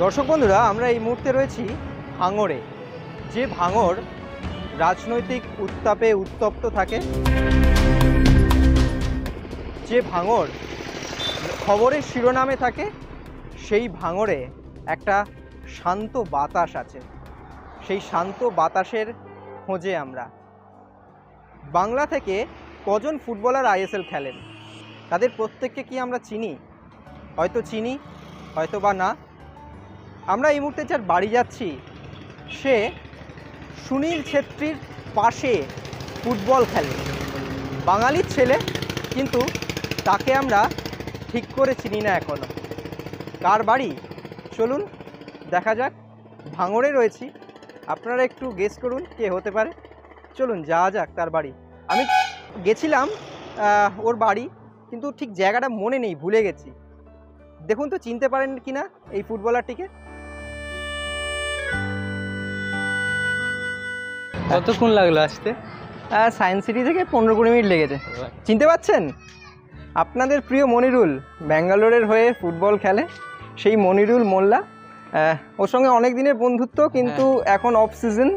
দর্শক বন্ধুরা, আমরা এই মুহূর্তে রয়েছি ভাঙড়ে, যে ভাঙড় রাজনৈতিক উত্তাপে উত্তপ্ত থাকে, যে ভাঙড় খবরের শিরোনামে থাকে। সেই ভাঙড়ে একটা শান্ত বাতাস আছে। সেই শান্ত বাতাসের খোঁজে আমরা। বাংলা থেকে কজন ফুটবলার আইএসএল খেলেন, তাদের প্রত্যেককে কি আমরা চিনি? হয়তো চিনি, হয়তো বা না। আমরা এই মুহূর্তে যার বাড়ি যাচ্ছি, সে সুনীল ছেত্রীর পাশে ফুটবল খেলে, বাঙালির ছেলে, কিন্তু তাকে আমরা ঠিক করে চিনি না এখনো। কার বাড়ি চলুন দেখা যাক। ভাঙড়ে রয়েছি, আপনারা একটু গেস করুন কে হতে পারে। চলুন যাওয়া যাক তার বাড়ি। আমি গেছিলাম ওর বাড়ি, কিন্তু ঠিক জায়গাটা মনে নেই, ভুলে গেছি। দেখুন তো চিনতে পারেন কিনা এই ফুটবলারটিকে। কতক্ষণ লাগলো আসতে? সায়েন্স সিটি থেকে 15-20 মিনিট লেগেছে। চিনতে পারছেন? আপনাদের প্রিয় মনিরুল, ব্যাঙ্গালোরের হয়ে ফুটবল খেলে, সেই মনিরুল মোল্লা। ওর সঙ্গে অনেক দিনের বন্ধুত্ব, কিন্তু এখন অফ সিজন,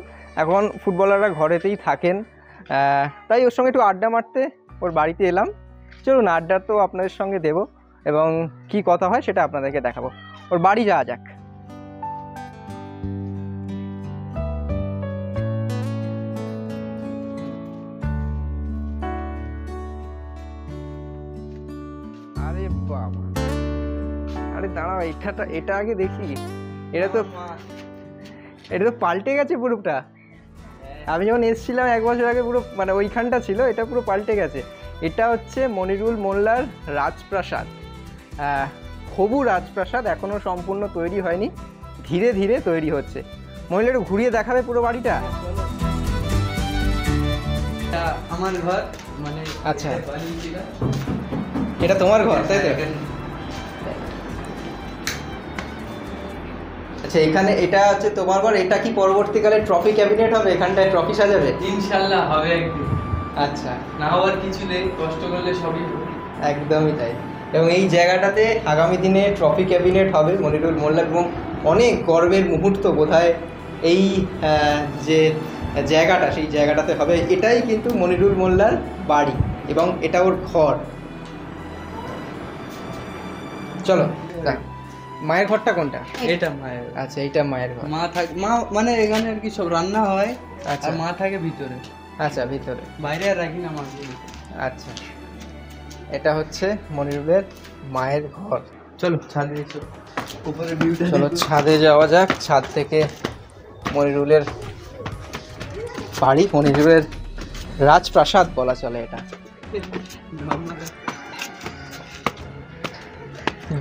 এখন ফুটবলাররা ঘরেতেই থাকেন, তাই ওর সঙ্গে একটু আড্ডা মারতে ওর বাড়িতে এলাম। চলুন আড্ডা তো আপনাদের সঙ্গে দেবো, এবং কি কথা হয় সেটা আপনাদেরকে দেখাবো। ওর বাড়ি যাওয়া যাক। আরে বাবা, আরে দাঁড়াও, এটা আগে দেখি। এটা তো পাল্টে গেছে পুরোটা। আমি যখন এসেছিলাম 1 বছর আগে, পুরো মানে ওইখানটা ছিল, এটা পুরো পাল্টে গেছে। এটা হচ্ছে মনিরুল মোল্লার রাজপ্রাসাদ, হবু রাজপ্রাসাদ। এখনও সম্পূর্ণ তৈরি হয়নি, ধীরে ধীরে তৈরি হচ্ছে। মহিলা একটু ঘুরিয়ে দেখাবে পুরো বাড়িটা। আমার ঘর, মানে আচ্ছা, এটা তোমার ঘর, তাই তো? আচ্ছা, এখানে এটা হচ্ছে তোমার ঘর। এটা কি পরবর্তীকালে ট্রফি ক্যাবিনেট হবে? এখানটায় ট্রফি সাজাবে? ইনশাল্লাহ হবে একদিন। আচ্ছা, না হওয়ার কিছু নেই, কষ্ট করলে সবই হবে। একদমই তাই। এবং এই জায়গাটাতে আগামী দিনে ট্রফি ক্যাবিনেট হবে মনিরুল মোল্লা, এবং অনেক গর্বের মুহূর্ত বোধহয় এই যে জায়গাটা, সেই জায়গাটাতে হবে। এটাই কিন্তু মনিরুল মোল্লার বাড়ি, এবং এটা ওর ঘর। চলো, মায়ের ঘরটা কোনটা? এটা মায়ের। আচ্ছা, এইটা মায়ের ঘর। মা মানে এখানে আর কি সব রান্না হয়। আচ্ছা, আর মা থাকে ভিতরে। আচ্ছা, ভিতরে। বাইরে আর রাখি না মা। আচ্ছা, এটা হচ্ছে মনিরুলের মায়ের ঘর। চলো ছাদে এসো, উপরে ভিউটা। চলো ছাদে যাওয়া যাক। ছাদ থেকে মনিরুলের বাড়ি, মনিরুলের রাজপ্রাসাদ বলা চলে এটা।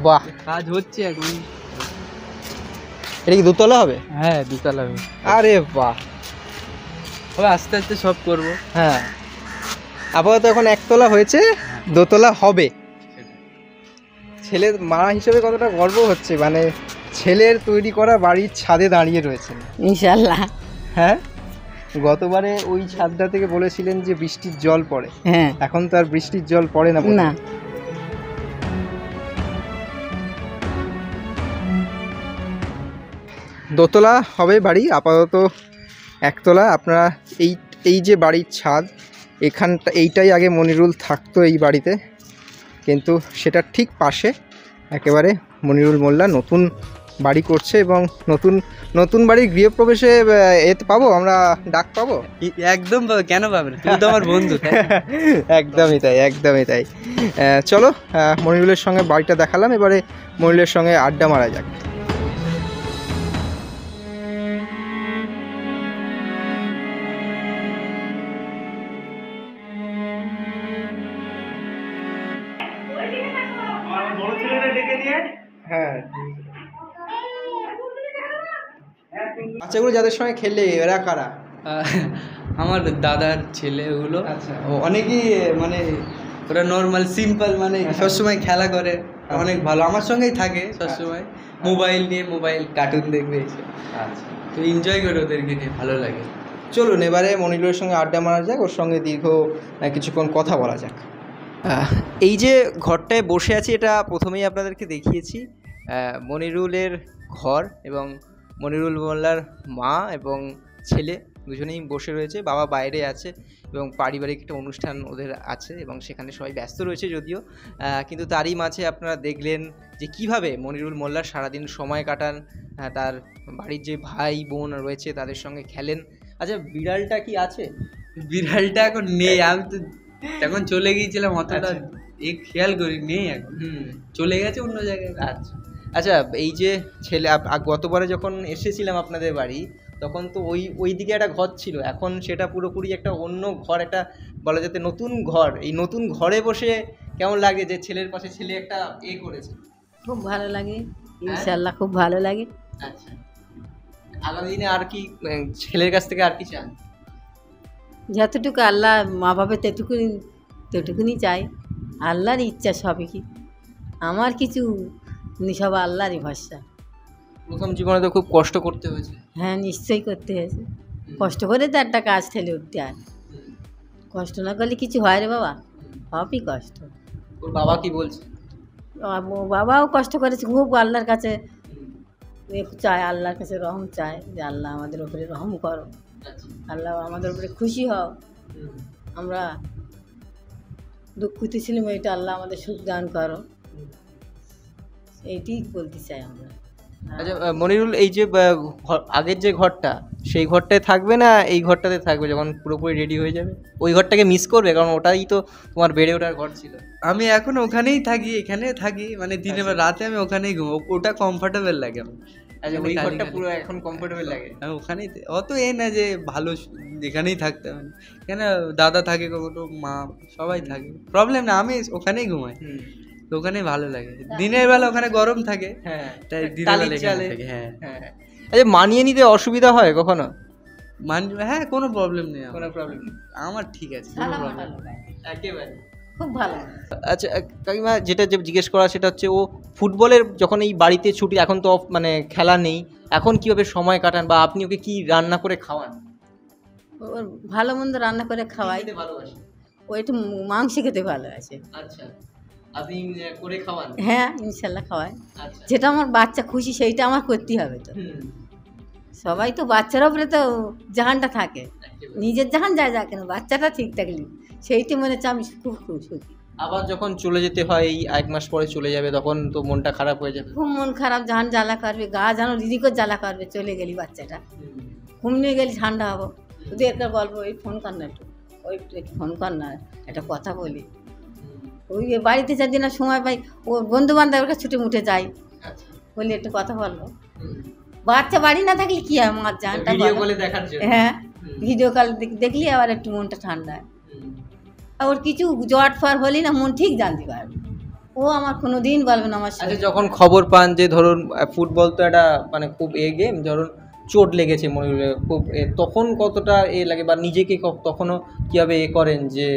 বাহ, কাজ হচ্ছে এখন। এটা কি দোতলা হবে? হ্যাঁ, দুতলা হবে। আরে বাহ, হবে আস্তে আস্তে সব করবো। হ্যাঁ, আপাতত এখন একতলা হয়েছে, দোতলা হবে। ছেলের মা হিসেবে কতটা গর্ব হচ্ছে, মানে ছেলের তৈরি করা বাড়ির ছাদে দাঁড়িয়ে রয়েছেন। ইনশাল্লাহ। হ্যাঁ, গতবারে ওই ছাদটা থেকে বলেছিলেন যে বৃষ্টির জল পড়ে। হ্যাঁ, এখন তো আর বৃষ্টির জল পড়ে না। না, দোতলা হবে বাড়ি, আপাতত একতলা। আপনারা এই যে বাড়ির ছাদ, এইটাই আগে মনিরুল থাকতো এই বাড়িতে, কিন্তু সেটা ঠিক পাশে একেবারে মনিরুল মোল্লা নতুন বাড়ি করছে, এবং নতুন বাড়ির গৃহপ্রবেশে পাবো আমরা, ডাক পাবো? একদম কেন পাবে না, তুমি তো আমার বন্ধু। একদমই তাই, একদমই তাই। চলো, মনিরুলের সঙ্গে বাড়িটা দেখালাম, এবারে মনিরুলের সঙ্গে আড্ডা মারা যাক। হ্যাঁ, বাচ্চাগুলো যাদের সঙ্গে খেললে এরা কারা? আমার দাদার ছেলে ওগুলো। আচ্ছা, অনেকই মানে ওরা নর্মাল সিম্পল, মানে সবসময় খেলা করে, অনেক ভালো, আমার সঙ্গেই থাকে সবসময়। মোবাইল নিয়ে কার্টুন দেখবে, আচ্ছা, তো এনজয় করে ওদেরকে নিয়ে, ভালো লাগে। চলুন এবারে মনিরুলের সঙ্গে আড্ডা মারা যাক, ওর সঙ্গে দীর্ঘ কিছুক্ষণ কথা বলা যাক। এই যে ঘরটায় বসে আছি, এটা প্রথমেই আপনাদেরকে দেখিয়েছি। মনিরুলের ঘর এবং মনিরুল মোল্লার মা এবং ছেলে দুজনেই বসে রয়েছে, বাবা বাইরে আছে এবং পারিবারিক একটা অনুষ্ঠান ওদের আছে এবং সেখানে সবাই ব্যস্ত রয়েছে যদিও, কিন্তু তারই মাঝে আপনারা দেখলেন যে কিভাবে মনিরুল মোল্লা সারাদিন সময় কাটান, তার বাড়ির যে ভাই বোন রয়েছে তাদের সঙ্গে খেলেন। আচ্ছা, বিড়ালটা কি আছে? বিড়ালটা এখন নেই, আমি তো যখন চলে গিয়েছিলাম অতটা খেয়াল করি, নেই এখন, চলে গেছে অন্য জায়গায়। আচ্ছা আচ্ছা, এই যে ছেলে গতবারে যখন এসেছিলাম আপনাদের বাড়ি তখন তো ওই দিকে একটা ঘর ছিল, এখন সেটা পুরোপুরি একটা অন্য ঘর, একটা বলা যেতে নতুন ঘর। এই নতুন ঘরে বসে কেমন লাগে যে ছেলের পাশে ছেলে একটা করেছে? খুব ভালো লাগে, ইনশাল্লাহ খুব ভালো লাগে। আচ্ছা, আগামী দিনে আর কি ছেলের কাছ থেকে আর কি চান? যতটুকু আল্লাহ মা বাবা ততটুকুনি চাই, আল্লাহর ইচ্ছা সবই কি, আমার কিছু সব আল্লাহরই ভরসা। প্রথম জীবনে তো খুব কষ্ট করতে হয়েছে। হ্যাঁ, নিশ্চয়ই করতে হয়েছে, কষ্ট করে তো একটা কাজ ঠেলে উঠতে হয়, কষ্ট না করলে কিছু হয় রে বাবা, সবই কষ্ট। ওর বাবা কি বলছে? বাবাও কষ্ট করেছে খুব, আল্লাহর কাছে চায়, আল্লাহর কাছে রহম চায় যে আল্লাহ আমাদের উপরে রহম করো, আল্লাহ আমাদের উপরে খুশি হও, আমরা দুঃখিত ছিলাম, এটা আল্লাহ আমাদের সুখ দান করো, এইটাই বলতে চাই আমরা। আচ্ছা মনিরুল, এই যে আগের যে ঘরটা, সেই ঘরটায় থাকবে না এই ঘরটাতে থাকবে যখন পুরোপুরি রেডি হয়ে যাবে? ওই ঘরটাকে মিস করবে, কারণ ওটাই তো তোমার বেড়ে ওঠার ঘর ছিল। আমি এখন ওখানেই থাকি, এখানে থাকি, মানে দিনে বা রাতে আমি ওখানেই ঘুমো, ওটা কমফর্টেবল লাগে আমার। আচ্ছা, ওই ঘরটা পুরো এখন কমফোর্টেবল লাগে? আমি ওখানেই, অত না যে ভালো এখানেই থাকতে হবে, কেন দাদা থাকে, কখনো মা, সবাই থাকে, প্রবলেম না, আমি ওখানেই ঘুমাই, ওখানেই ভালো লাগে। দিনের বেলা ওখানে গরম থাকে, হ্যাঁ, তাই দিনের বেলা এখানে থাকি। হ্যাঁ। আচ্ছা, মানিয়ে নিতে অসুবিধা হয় কখনো? হ্যাঁ, কোনো প্রবলেম নেই, কোনো প্রবলেম আমার ঠিক আছে, কোনো প্রবলেম একেবারে খুব ভালো। আচ্ছা কাকিমা, যেটা জিজ্ঞেস করা সেটা হচ্ছে, ও ফুটবলের যখন এই বাড়িতে ছুটি, এখন তো মানে খেলা নেই, এখন কিভাবে সময় কাটান বা আপনি ওকে কি রান্না করে খাওয়ান? ওর ভালো মন্দ রান্না করে খাওয়াই, ভালোবাসে ও একটু মাংস খেতে ভালোবাসে। আচ্ছা, আপনি করে খাওয়ান? হ্যাঁ, ইনশাল্লাহ খাওয়াই, আচ্ছা, যেটা আমার বাচ্চা খুশি সেইটা আমার করতেই হবে। তো সবাই তো বাচ্চার ওপরে তো জাহানটা থাকে, নিজের জাহান যায় যা কেন, বাচ্চাটা ঠিক থাকলে সেইটি মনে হচ্ছে আমি খুব খুব সুখী। আবার যখন চলে যেতে হয়, এই 1 মাস পরে চলে যাবে, তখন তো মনটা খারাপ হয়ে যাবে। খুব মন খারাপ, জাহান জ্বালা করবে, গা যেন রিদিকও জ্বালা করবে, চলে গেলি বাচ্চাটা, ঘুম নিয়ে গেলি ঠান্ডা হবো, শুধু একটা গল্প, ওই ফোন কর না, একটু ফোন কর না, একটা কথা বলি। ওই বাড়িতে যদি না সময় পাই, ও বন্ধু বান্ধবের কাছে ছুটে মুটে যাই, বলি একটু কথা বলবো। বাচ্চা বাড়ি না থাকলে কি হয়, আমার জানটা হ্যাঁ, ভিডিও কল দেখলি আবার একটু মনটা ঠান্ডা হয়। ওর কিছু জট ফার হলি না মন ঠিক জানতে পারবে, ও আমার কোনো দিন বলবে না আমার সাথে। আচ্ছা, যখন খবর পান যে ধরুন ফুটবল তো একটা মানে খুব গেম, ধরুন চোট লেগেছে মনিরুলের খুব, তখন কতটা লাগে, বা নিজেকে তখনও কীভাবে করেন যে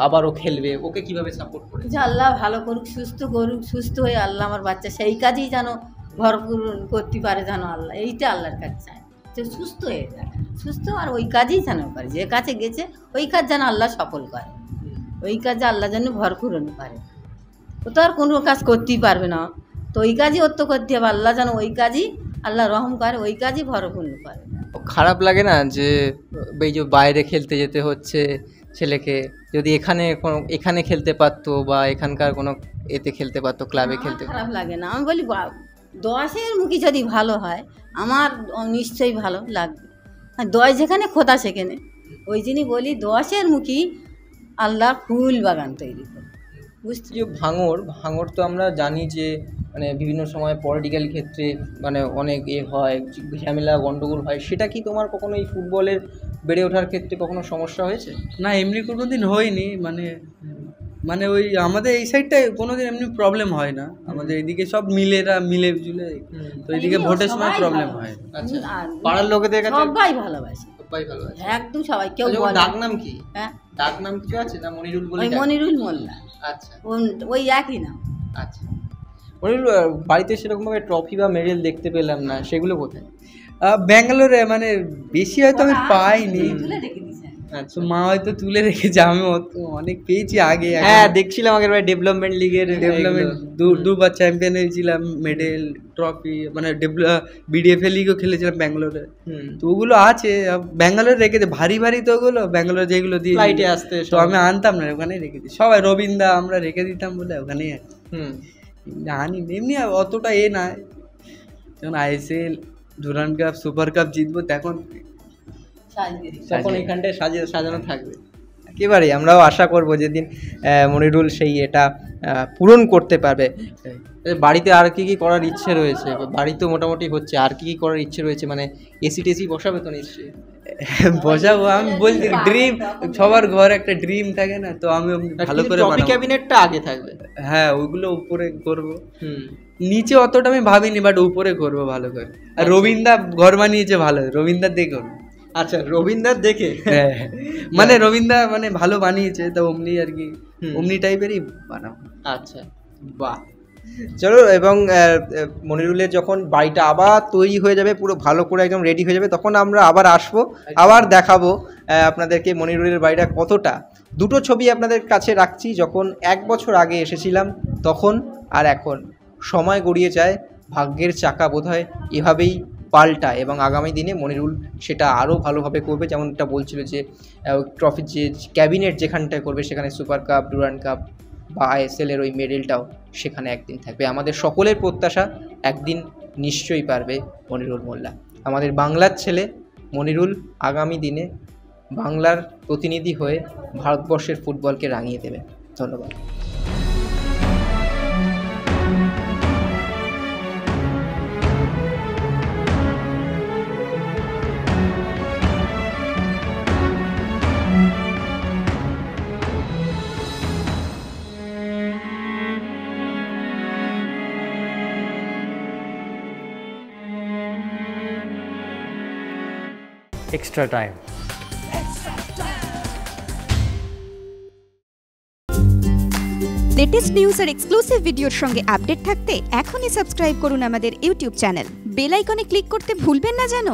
আবারও খেলবে, ওকে কিভাবে সাপোর্ট করে? যে আল্লাহ ভালো করুক, সুস্থ হয়ে আল্লাহ আমার বাচ্চা সেই কাজেই যেন ভরপুর করতে পারে, যেন আল্লাহ, এইটা আল্লাহর কাছে চায় যে সুস্থ হয়ে যায়, সুস্থ আর ওই কাজেই যেন করে, যে কাছে গেছে ওই কাজ যেন আল্লাহ সফল করে, ওই কাজে আল্লাহ যেন ভরপুর হতে পারে। ও তো আর কোনো কাজ করতেই পারবে না, তো ওই কাজই ওর তো করতে হবে, আল্লাহ যেন ওই কাজই আল্লাহ রহম করে, ওই কাজই ভরপুর করে। খারাপ লাগে না যে এই যে বাইরে খেলতে যেতে হচ্ছে ছেলেকে, যদি এখানে খেলতে পারতো বা এখানকার কোনো এতে খেলতে পারতো, ক্লাবে খেলতে? খারাপ লাগে না, আমি বলি 10-এর মুখী যদি ভালো হয় আমার নিশ্চয়ই ভালো লাগবে, আর 10 যেখানে খোদা সেখানে, ওই জন্যই বলি 10-এর মুখী আল্লাহ ফুল বাগান তৈরি করে। বুঝতে যে ভাঙর তো আমরা জানি যে মানে বিভিন্ন সময় পলিটিক্যাল ক্ষেত্রে মানে অনেক হয়, ঝামেলা গন্ডগোল হয়, সেটা কি তোমার কখনো এই ফুটবলের বেড়ে ওঠার ক্ষেত্রে কখনো সমস্যা হয়েছে? না, এমনি কোনো দিন হয়নি, মানে ওই আমাদের এই সাইডটায় কোনোদিন এমনি প্রবলেম হয় না, আমাদের এইদিকে সব মিলে জুলে, তো এইদিকে ভোটের সময় প্রবলেম হয়। আচ্ছা, পাড়ার লোকেদের কাছে সবাই ভালোবাসে, একদম সবাই, কেউ বলে। ডাক নাম কি? হ্যাঁ, ডাক নাম কিছু আছে না? মনিরুল বলে? মনিরুল মোল্লা। আচ্ছা, ওই একই নাম। আচ্ছা, মনিরুল বাড়িতে সেরকমভাবে ট্রফি বা মেডেল দেখতে পেলাম না, সেগুলো কোথায়? ব্যাঙ্গালোরে, মানে বেশি হয়তো আমি পাইনি। আচ্ছা। তো মা হয়তো তুলে রেখেছে, আমি অনেক পেয়েছি আগে। হ্যাঁ দেখছিলাম আগের বার ডেভেলপমেন্ট লিগের ডেভেলপমেন্ট দুবার চ্যাম্পিয়ন হয়েছিলাম, মেডেল ট্রফি, মানে বিডিএফএ লিগও খেলেছিলাম ব্যাঙ্গালোরে। তো ওগুলো আছে ব্যাঙ্গালোরে রেখেছে, ভারী ভারী তো ওগুলো ব্যাঙ্গালোর যেগুলো দিয়ে ফ্লাইটে আসতে তো আমি আনতাম না, ওখানেই রেখেছি সবাই, রবীন্দ্র আমরা রেখে দিতাম বলে ওখানেই আনি। এমনি অতটা না, যখন ISL Durand cup super cup জিতবো তখন তখন এখানটায় সাজানো থাকবে একেবারে। আমরাও আশা করব যেদিন মনিরুল সেই এটা পূরণ করতে পারবে। বাড়িতে আর কি কি করার ইচ্ছে রয়েছে? বাড়ি তো মোটামুটি হচ্ছে, আর কি কি করার ইচ্ছে রয়েছে? মানে এসি টেসি বসাবে তো নিশ্চয়ই? বসাবো, আমি বলছি ড্রিম, সবার ঘর একটা ড্রিম থাকে না, তো আমি ভালো করে ট্রফি ক্যাবিনেটটা আগে থাকবে। হ্যাঁ ওইগুলো উপরে করবো, নিচে অতটা আমি ভাবিনি, বাট উপরে করবো ভালো করে। আর রবীন্দ্র ঘর বানিয়েছে ভালো, রবীন্দ্র দেখুন। আচ্ছা রবীন্দ্র দেখে, হ্যাঁ মানে রবীন্দ্র মানে ভালো বানিয়েছে, তো অমনি আর কি, অমনি টাইপেরই বানাবো। আচ্ছা বাহ, চলো। এবং মনিরুলের যখন বাড়িটা আবার তৈরি হয়ে যাবে, পুরো ভালো করে একদম রেডি হয়ে যাবে, তখন আমরা আবার আসবো, আবার দেখাবো আপনাদেরকে মনিরুলের বাড়িটা কতটা। দুটো ছবি আপনাদের কাছে রাখছি, যখন 1 বছর আগে এসেছিলাম তখন আর এখন। সময় গড়িয়ে যায়, ভাগ্যের চাকা বোধহয় এভাবেই পাল্টায়, এবং আগামী দিনে মনিরুল সেটা আরও ভালোভাবে করবে। যেমনটা বলছিল যে ট্রফির যে ক্যাবিনেট যেখানটায় করবে, সেখানে সুপার কাপ, ডুরান্ড কাপ বা আইএসএলের ওই মেডেলটাও সেখানে একদিন থাকবে। আমাদের সকলের প্রত্যাশা একদিন নিশ্চয়ই পারবে মনিরুল মোল্লা। আমাদের বাংলার ছেলে মনিরুল আগামী দিনে বাংলার প্রতিনিধি হয়ে ভারতবর্ষের ফুটবলকে রাঙিয়ে দেবে। ধন্যবাদ। extra time. লেটেস্ট নিউজ আর এক্সক্লুসিভ ভিডিওর সঙ্গে আপডেট থাকতে এখনই সাবস্ক্রাইব করুন আমাদের ইউটিউব চ্যানেল। বেল আইকনে ক্লিক করতে ভুলবেন না যেন।